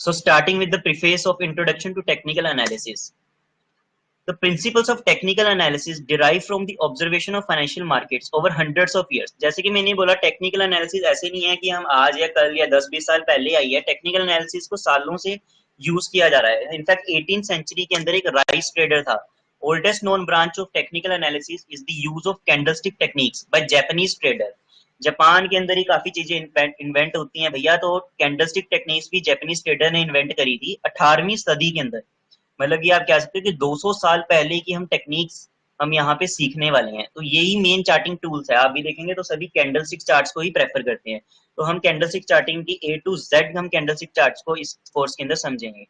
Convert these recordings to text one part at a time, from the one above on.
So starting with the preface of introduction to technical analysis. The principles of technical analysis derive from the observation of financial markets over hundreds of years. जैसे कि मैंने बोला technical analysis ऐसे नहीं है कि हम आज या कल या 10-20 साल पहले आई है. टेक्निकल एनालिसिस को सालों से यूज किया जा रहा है. इनफैक्ट 18th सेंचुरी के अंदर एक राइस ट्रेडर था. Oldest known branch of technical analysis is the use of candlestick techniques by Japanese trader. Japan के अंदर ही काफी चीजें इन्वेंट होती हैं भैया. तो कैंडलस्टिक टेक्निक्स भी जापानीज ट्रेडर ने इन्वेंट करी थी 18वीं सदी के अंदर. मतलब ये आप कह सकते हो कि 200 साल पहले की हम टेक्निक्स हम यहाँ पे सीखने वाले हैं. तो यही मेन चार्टिंग टूल्स है. आप भी देखेंगे तो सभी कैंडलस्टिक चार्ट्स को ही प्रेफर करते हैं. तो हम कैंडलस्टिक चार्टिंग की A to Z हम कैंडलस्टिक चार्ट्स को इस कोर्स के अंदर समझेंगे.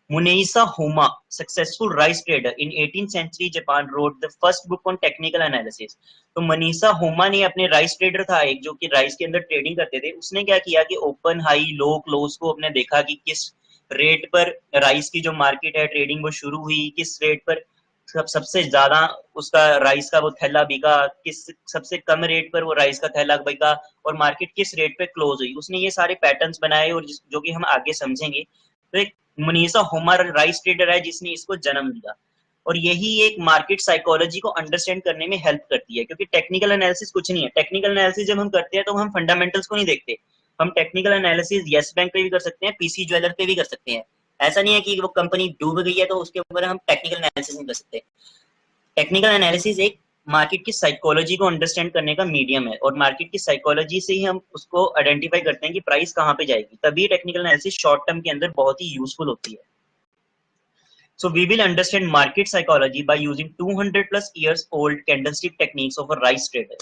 Munehisa Homma, successful rice trader in 18th century Japan, wrote the first book on technical analysis. तो मनीषा होमा ने अपने राइस ट्रेडर था एक जो कि राइस के अंदर ट्रेडिंग करते थे. उसने क्या किया कि ओपन हाई लो क्लोज को अपने देखा कि किस रेट पर राइस की जो मार्केट है ट्रेडिंग वो शुरू हुई, किस रेट पर सबसे ज्यादा उसका राइस का वो थैला बिका, किस सबसे कम रेट पर वो राइस का थैला बिका और मार्केट किस रेट पे क्लोज हुई. उसने ये सारे पैटर्न्स बनाए और जो कि हम आगे समझेंगे. तो एक मुनीसा होमर राइस ट्रेडर है जिसने इसको जन्म दिया. और यही एक मार्केट साइकोलॉजी को अंडरस्टैंड करने में हेल्प करती है. क्योंकि टेक्निकल एनालिसिस कुछ नहीं है. टेक्निकल एनालिसिस जब हम करते हैं तो हम फंडामेंटल्स को नहीं देखते. हम टेक्निकल एनालिसिस येस बैंक पे भी कर सकते हैं, पीसी ज्वेलर पे भी कर सकते हैं. ऐसा नहीं है कि वो कंपनी डूब गई है तो उसके ऊपर हम टेक्निकल एनालिसिस नहीं कर सकते. टेक्निकल एनालिसिस एक मार्केट की साइकोलॉजी को अंडरस्टैंड करने का मीडियम है और मार्केट की साइकोलॉजी से ही हम उसको आइडेंटिफाई करते हैं कि प्राइस कहाँ पे जाएगी. तभी टेक्निकल एनालिसिस शॉर्ट टर्म के अंदर बहुत ही यूजफुल होती है. So we will understand market psychology by using 200 plus years old candlestick techniques of a rice trader.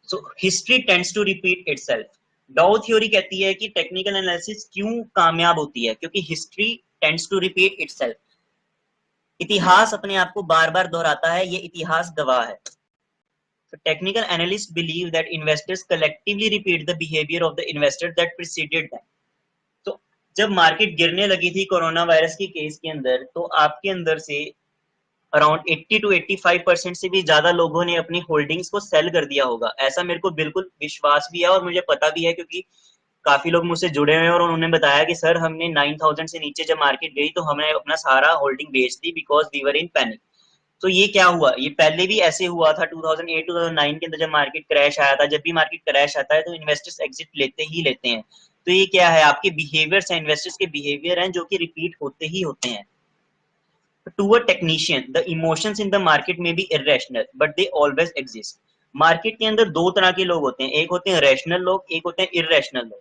So history tends to repeat itself. डाउ थ्योरी कहती है कि टेक्निकल एनालिसिस क्यों कामयाब होती है, क्योंकि history tends to repeat itself. इतिहास अपने आप को बार बार दोहराता है, ये इतिहास गवाह है. So technical analysts believe that investors collectively repeat the behavior of the investor that preceded them. तो जब मार्केट गिरने लगी थी कोरोना वायरस की केस के अंदर तो आपके अंदर से अराउंड 80 to 85% से भी ज्यादा लोगों ने अपनी होल्डिंग्स को सेल कर दिया होगा. ऐसा मेरे को बिल्कुल विश्वास भी है और मुझे पता भी है क्योंकि काफी लोग मुझसे जुड़े हुए हैं और उन्होंने बताया कि सर हमने 9000 से नीचे जब मार्केट गई तो हमने अपना सारा होल्डिंग बेच दी because we were in panic. तो ये क्या हुआ, ये पहले भी ऐसे हुआ था 2008-2009 के अंदर जब मार्केट क्रैश आया था. जब भी मार्केट क्रैश आता है तो इन्वेस्टर्स एग्जिट लेते ही लेते हैं. तो ये क्या है, आपके बिहेवियर्स हैं, इन्वेस्टर्स के बिहेवियर हैं जो कि रिपीट होते ही होते हैं. To a technician, the emotions in the market may be irrational, but they always exist. Market के अंदर दो तरह के लोग होते हैं, एक होते हैं रैशनल लोग, एक होते हैं इरेशनल लोग.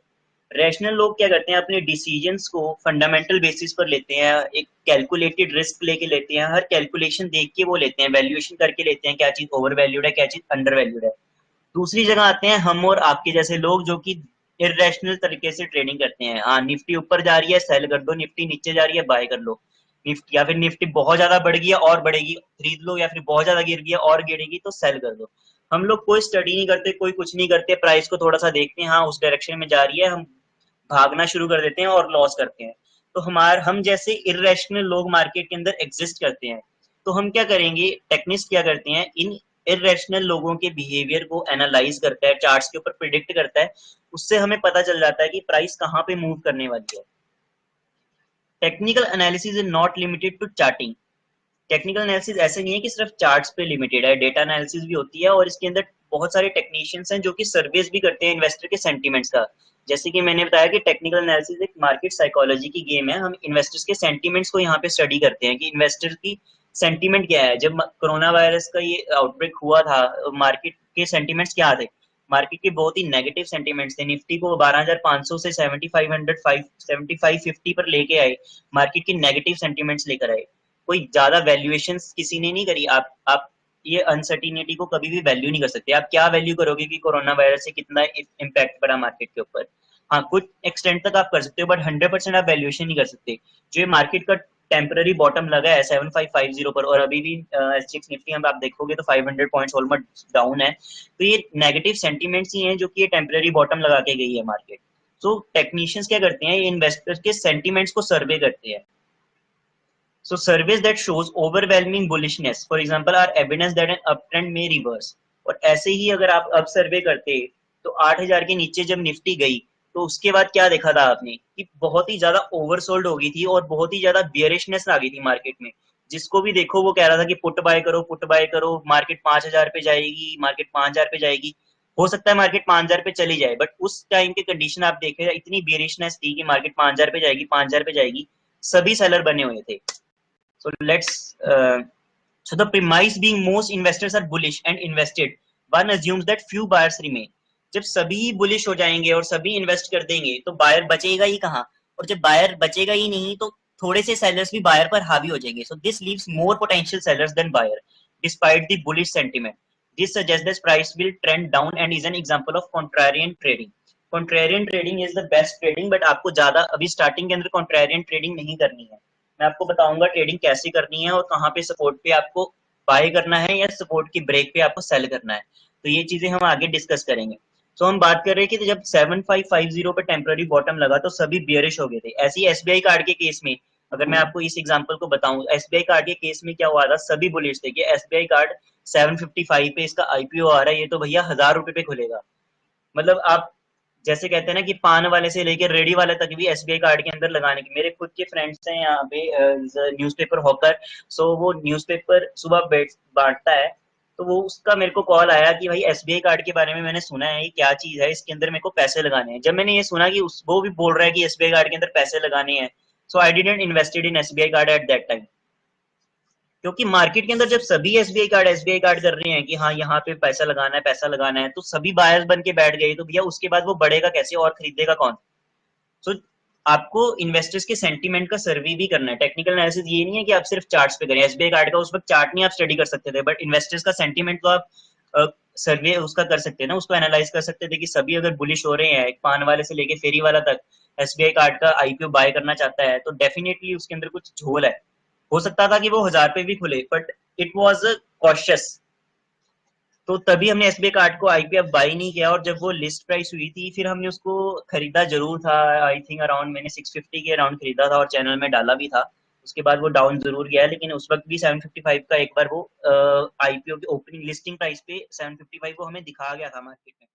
रैशनल लोग क्या करते हैं, अपने डिसीजंस को फंडामेंटल बेसिस पर लेते हैं, एक कैलकुलेटेड रिस्क लेके लेते हैं, हर कैलकुलेशन देख के वो लेते हैं, वैल्यूएशन करके लेते हैं क्या चीज ओवर वैल्यूड है क्या चीज अंडर वैल्यूड है. दूसरी जगह आते हैं हम और आपके जैसे लोग जो कि इरेशनल तरीके से ट्रेडिंग करते हैं. हाँ, निफ्टी ऊपर जा रही है सेल कर दो, निफ्टी नीचे जा रही है बाय कर लो, निफ्टी या फिर निफ्टी बहुत ज्यादा बढ़ गई है और बढ़ेगी खरीद लो, या फिर बहुत ज्यादा गिर गई है और गिरेगी तो सेल कर दो. हम लोग कोई स्टडी नहीं करते, कोई कुछ नहीं करते, प्राइस को थोड़ा सा देखते हैं, हाँ उस डायरेक्शन में जा रही है, हम भागना शुरू कर देते हैं और लॉस करते हैं. तो हम जैसे इरेशनल लोग मार्केट के अंदर एग्जिस्ट करते हैं. तो हम क्या करेंगे, टेक्निस्ट क्या करते हैं, इन इरेशनल लोगों के बिहेवियर को एनालाइज करता है, चार्ट्स के ऊपर प्रिडिक्ट करता है, उससे हमें पता चल जाता है कि प्राइस कहाँ पे मूव करने वाली है. Technical analysis is not limited to charting. Technical analysis ऐसे नहीं है कि सिर्फ चार्ट्स पे लिमिटेड है, डेटा एनालिसिस भी होती है और इसके अंदर बहुत सारे टेक्नीशियंस हैं जो कि सर्वेस भी करते हैं इन्वेस्टर के सेंटीमेंट्स का. जैसे कि मैंने बताया कि टेक्निकल एनालिसिस एक मार्केट साइकोलॉजी की गेम है. हम इन्वेस्टर्स के सेंटीमेंट्स को यहाँ पे स्टडी करते हैं कि इन्वेस्टर की सेंटीमेंट क्या है. जब कोरोना वायरस का ये आउटब्रेक हुआ था, मार्केट के सेंटीमेंट्स क्या थे, मार्केट के बहुत ही नेगेटिव सेंटीमेंट्स थे. निफ्टी को 12500 से 7550 पर लेके आए, मार्केट के नेगेटिव सेंटीमेंट्स लेकर आए. कोई ज्यादा वैल्यूएशंस किसी ने नहीं करी. आप ये अनसर्टिनिटी को कभी भी वैल्यू नहीं कर सकते. आप क्या वैल्यू करोगे कि कोरोना वायरस से कितना इम्पैक्ट पड़ा मार्केट के ऊपर. हाँ, कुछ एक्सटेंट तक आप कर सकते हो बट 100% आप वैल्यूएशन नहीं कर सकते. जो मार्केट का टेम्पररी बॉटम लगा है 7550 पर और अभी भी एसजीएक्स निफ्टी हम आप देखोगे तो 500 पॉइंट्स ऑलमोस्ट डाउन है. तो ये नेगेटिव सेंटीमेंट्स ही हैं जो कि ये टेम्पररी बॉटम लगा के गई है मार्केट. सो टेक्नीशियंस क्या करते हैं, ये इन्वेस्टर्स के सेंटीमेंट्स को सर्वे करते हैं. So surveys that shows overwhelming bullishness, for example, are evidence that an uptrend may reverse. और ऐसे ही अगर आप अब सर्वे करते तो 8000 के नीचे जब निफ्टी गई तो उसके बाद क्या देखा था आपने कि बहुत ही ज्यादा ओवरसोल्ड हो गई थी और बहुत ही ज्यादा बियरिशनेस आ गई थी मार्केट में। जिसको भी देखो वो कह रहा था कि पुट बाय करो, मार्केट 5,000 पे जाएगी, मार्केट 5,000 पे जाएगी। हो सकता है मार्केट 5,000 पे चली जाए, बट उस टाइम के कंडीशन आप देखे इतनी बियरिशनेस थी कि मार्केट 5,000 पे जाएगी, 5,000 पे जाएगी, सभी सेलर बने हुए थे। So let's so the premise being most investors are bullish and invested, one assumes that few buyers remain. जब सभी बुलिश हो जाएंगे और सभी इन्वेस्ट कर देंगे तो बायर बचेगा ही कहाँ, और जब बायर बचेगा ही नहीं तो थोड़े से सेलर्स भी बायर पर हावी हो जाएंगे. So this leaves more potential sellers than buyer despite the bullish sentiment. This suggests that price will trend down and is an example of contrarian trading. Contrarian trading is the best trading, but आपको ज्यादा अभी starting के अंदर contrarian trading नहीं करनी है. मैं आपको बताऊंगा ट्रेडिंग कैसे करनी है और कहाँ पे सपोर्ट पे आपको बाय करना है या सपोर्ट की ब्रेक पे आपको सेल करना है. तो ये चीजें हम आगे डिस्कस करेंगे. तो हम बात कर रहे हैं कि जब 7550 पे टेम्पररी बॉटम लगा तो सभी बियरिश हो गए थे. ऐसी एसबीआई कार्ड के केस में अगर मैं आपको इस एग्जांपल को बताऊं, एसबीआई कार्ड के केस में क्या हुआ था, सभी बुलिश थे कि एसबीआई कार्ड 755 पे इसका आईपीओ आ रहा है, ये तो भैया 1,000 रुपए पे खुलेगा. मतलब आप जैसे कहते हैं ना कि पान वाले से लेकर रेडी वाले तक भी एसबीआई कार्ड के अंदर लगाने की. मेरे खुद के फ्रेंड्स हैं यहाँ पे न्यूज़पेपर हॉकर. सो वो न्यूज़पेपर सुबह बांटता है. तो वो उसका मेरे को कॉल आया कि भाई एसबीआई कार्ड के बारे में मैंने सुना है, ये क्या चीज है, इसके अंदर मेरे को पैसे लगाने हैं. जब मैंने ये सुना कि वो भी बोल रहा है कि एसबीआई कार्ड के अंदर पैसे लगाने हैं, so I didn't invested in SBI card at that time. क्योंकि मार्केट के अंदर जब सभी एसबीआई कार्ड कर रहे हैं कि हाँ यहाँ पे पैसा लगाना है, तो सभी बायर्स बन के बैठ गए, तो भैया उसके बाद वो बढ़ेगा कैसे और खरीदेगा कौन. सो आपको इन्वेस्टर्स के सेंटीमेंट का सर्वे भी करना है. टेक्निकल एनालिसिस ये नहीं है कि आप सिर्फ चार्ट्स पे करें. एसबीआई कार्ड का उस वक्त चार्ट नहीं आप स्टडी कर सकते थे, बट इन्वेस्टर्स का सेंटीमेंट तो आप सर्वे उसका कर सकते हैं ना, उसको एनालाइज कर सकते थे कि सभी अगर बुलिश हो रहे हैं, एक पान वाले से लेके फेरी वाला तक एसबीआई कार्ड का आईपीओ बाय करना चाहता है, तो डेफिनेटली उसके अंदर कुछ झोल है. हो सकता था कि वो 1,000 पे भी खुले, बट इट वॉज कॉशियस. तो तभी हमने एसबीआई कार्ड को आईपीएफ बाई नहीं किया, और जब वो लिस्ट प्राइस हुई थी फिर हमने उसको खरीदा जरूर था. आई थिंक अराउंड मैंने 650 के अराउंड खरीदा था और चैनल में डाला भी था. उसके बाद वो डाउन जरूर गया, लेकिन उस वक्त भी 755 का एक बार वो आईपीओ की ओपनिंग लिस्टिंग प्राइस पे 755 को हमें दिखा गया था मार्केट में.